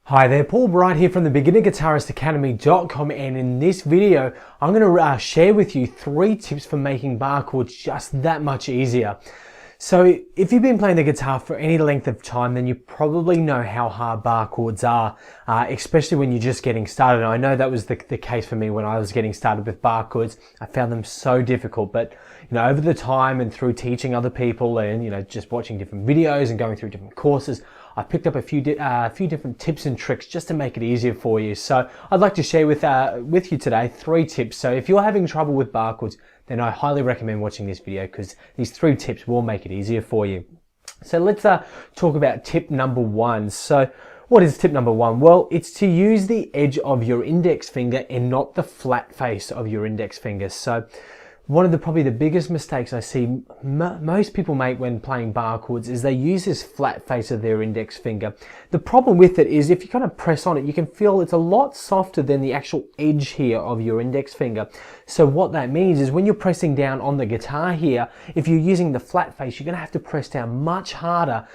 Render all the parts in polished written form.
Hi there, Paul Bright here from the beginnerguitaristacademy.com, and in this video I'm going to share with you 3 tips for making bar chords just that much easier. So if you've been playing the guitar for any length of time, then you probably know how hard bar chords are, especially when you're just getting started. And I know that was the case for me when I was getting started with bar chords. I found them so difficult, but over the time and through teaching other people and just watching different videos and going through different courses, I picked up a few different tips and tricks just to make it easier for you. So I'd like to share with you today 3 tips. So if you're having trouble with bar chords, then I highly recommend watching this video because these 3 tips will make it easier for you. So let's talk about tip number 1. So what is tip number 1? Well, it's to use the edge of your index finger and not the flat face of your index finger. So one of probably the biggest mistakes I see most people make when playing bar chords is they use this flat face of their index finger. The problem with it is if you kind of press on it, you can feel it's a lot softer than the actual edge here of your index finger. So what that means is when you're pressing down on the guitar here, if you're using the flat face, you're going to have to press down much harder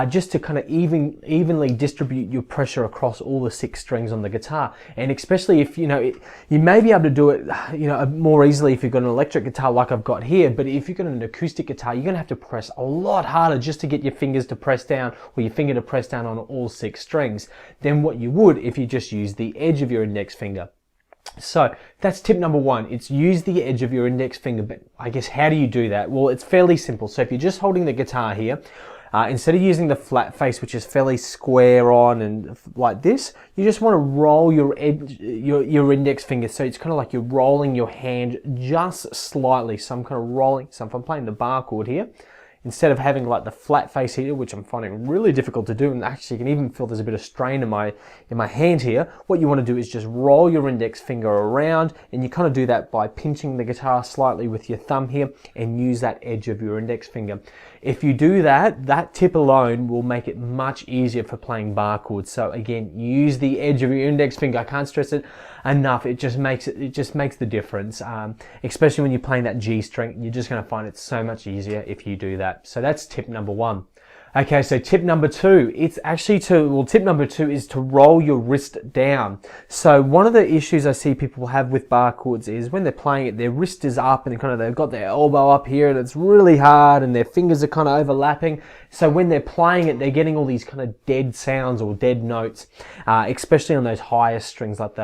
just to kind of evenly distribute your pressure across all the 6 strings on the guitar. And especially if you may be able to do it more easily if you've got an electric guitar like I've got here, but if you've got an acoustic guitar, you're going to have to press a lot harder just to get your fingers to press down, or your finger to press down on all 6 strings, than what you would if you just use the edge of your index finger. So that's tip number 1. It's use the edge of your index finger. But I guess how do you do that? Well, it's fairly simple. So if you're just holding the guitar here, instead of using the flat face, which is fairly square on and like this, you just want to roll your index finger. So it's kind of like you're rolling your hand just slightly. So I'm kind of rolling. So if I'm playing the bar chord here, instead of having like the flat face here, which I'm finding really difficult to do, and actually you can even feel there's a bit of strain in my hand here, what you want to do is just roll your index finger around, and you kind of do that by pinching the guitar slightly with your thumb here and use that edge of your index finger. If you do that, that tip alone will make it much easier for playing bar chords. So again, use the edge of your index finger. I can't stress it enough. It just makes the difference, especially when you're playing that G string. You're just going to find it so much easier if you do that. So that's tip number 1. Okay, so tip number 2, tip number 2 is to roll your wrist down. So one of the issues I see people have with bar chords is when they're playing it, their wrist is up and they've got their elbow up here and it's really hard and their fingers are kind of overlapping. So when they're playing it, they're getting all these kind of dead sounds or dead notes, especially on those higher strings like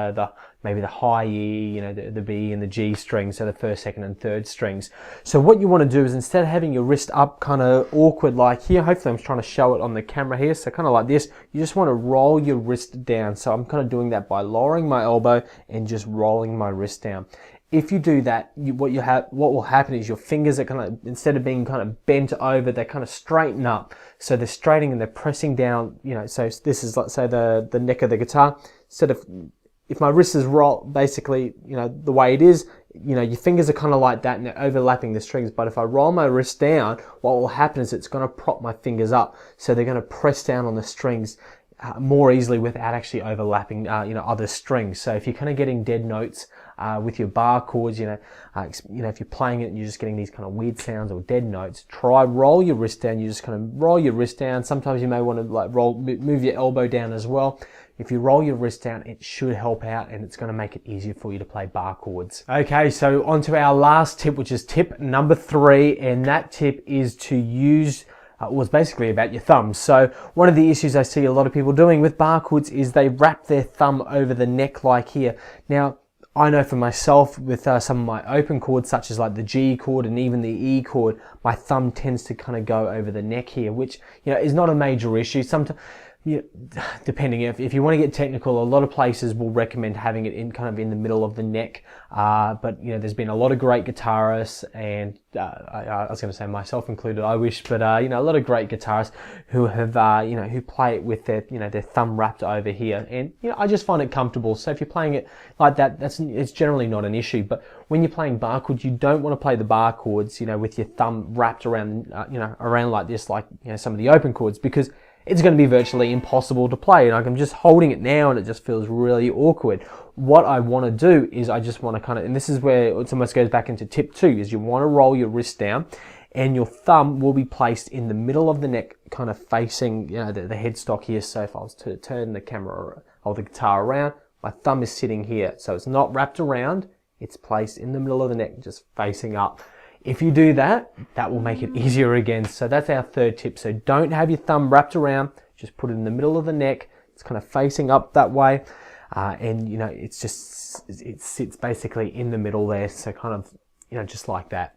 maybe the high E, the B and the G strings, so the 1st, 2nd and 3rd strings. So what you want to do is instead of having your wrist up kind of awkward like here, hopefully I'm trying to show it on the camera here, so kind of like this, you just want to roll your wrist down. So I'm kind of doing that by lowering my elbow and just rolling my wrist down. If you do that, what will happen is your fingers are kind of, instead of being kind of bent over, they kind of straighten up. So they're straightening and they're pressing down, so this is, let's say, the neck of the guitar. Instead of, if my wrist is rolled, basically, the way it is, your fingers are kind of like that and they're overlapping the strings. But if I roll my wrist down, what will happen is it's going to prop my fingers up. So they're going to press down on the strings more easily without actually overlapping, other strings. So if you're kind of getting dead notes with your bar chords, if you're playing it and you're just getting these kind of weird sounds or dead notes, try roll your wrist down. You just kind of roll your wrist down. Sometimes you may want to move your elbow down as well. If you roll your wrist down, it should help out and it's going to make it easier for you to play bar chords. Okay, so on to our last tip, which is tip number 3, and that tip is to use was basically about your thumb. So one of the issues I see a lot of people doing with bar chords is they wrap their thumb over the neck like here. Now, I know for myself with some of my open chords, such as like the G chord and even the E chord, my thumb tends to kind of go over the neck here, which is not a major issue. Sometimes, depending if you want to get technical, a lot of places will recommend having it in kind of in the middle of the neck. But there's been a lot of great guitarists, and I was going to say myself included, I wish, but a lot of great guitarists who have who play it with their their thumb wrapped over here, and I just find it comfortable. So if you're playing it like that, it's generally not an issue. But when you're playing bar chords, you don't want to play the bar chords with your thumb wrapped around around like this, like some of the open chords, because it's going to be virtually impossible to play. And I'm just holding it now and it just feels really awkward. What I want to do is I just want to kind of, and this is where it almost goes back into tip 2, is you want to roll your wrist down and your thumb will be placed in the middle of the neck, kind of facing, you know, the headstock here. So if I was to turn the camera or the guitar around, my thumb is sitting here. So it's not wrapped around, it's placed in the middle of the neck, just facing up. If you do that, that will make it easier again. So that's our third tip. So don't have your thumb wrapped around, just put it in the middle of the neck. It's kind of facing up that way. And you know, it sits basically in the middle there. So kind of, you know, just like that.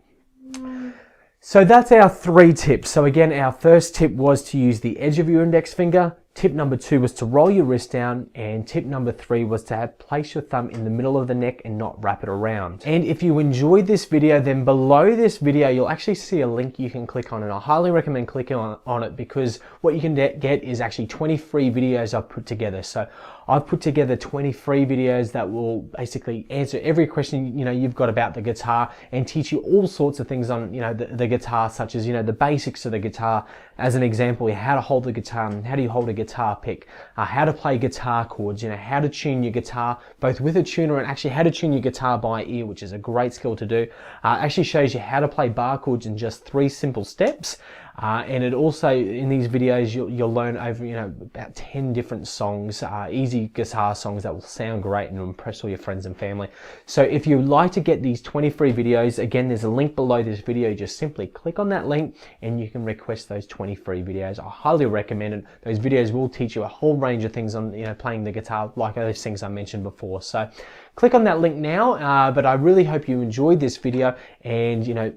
So that's our 3 tips. So again, our first tip was to use the edge of your index finger. Tip number 2 was to roll your wrist down, and tip number 3 was to place your thumb in the middle of the neck and not wrap it around. And if you enjoyed this video, then below this video you'll actually see a link you can click on, and I highly recommend clicking on it, because what you can get is actually 20 free videos I've put together. So I've put together 20 free videos that will basically answer every question, you know, you've got about the guitar, and teach you all sorts of things on, you know, the guitar, such as, you know, the basics of the guitar. As an example, how to hold the guitar, how do you hold a guitar pick, how to play guitar chords, you know, how to tune your guitar both with a tuner, and actually how to tune your guitar by ear, which is a great skill to do. Actually shows you how to play bar chords in just 3 simple steps. And it also, in these videos, you'll learn over, you know, about 10 different songs, easy guitar songs that will sound great and impress all your friends and family. So if you'd like to get these 20 free videos, again, there's a link below this video. Just simply click on that link and you can request those 20 free videos. I highly recommend it. Those videos will teach you a whole range of things on, you know, playing the guitar, like those things I mentioned before. So click on that link now. But I really hope you enjoyed this video, and, you know,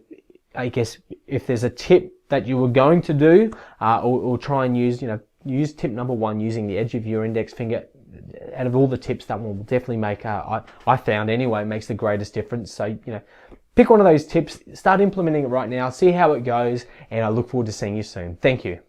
I guess if there's a tip that you were going to do, or try and use, you know, use tip number 1, using the edge of your index finger. Out of all the tips, that one will definitely make, I found anyway, makes the greatest difference. So, you know, pick one of those tips, start implementing it right now, see how it goes, and I look forward to seeing you soon. Thank you.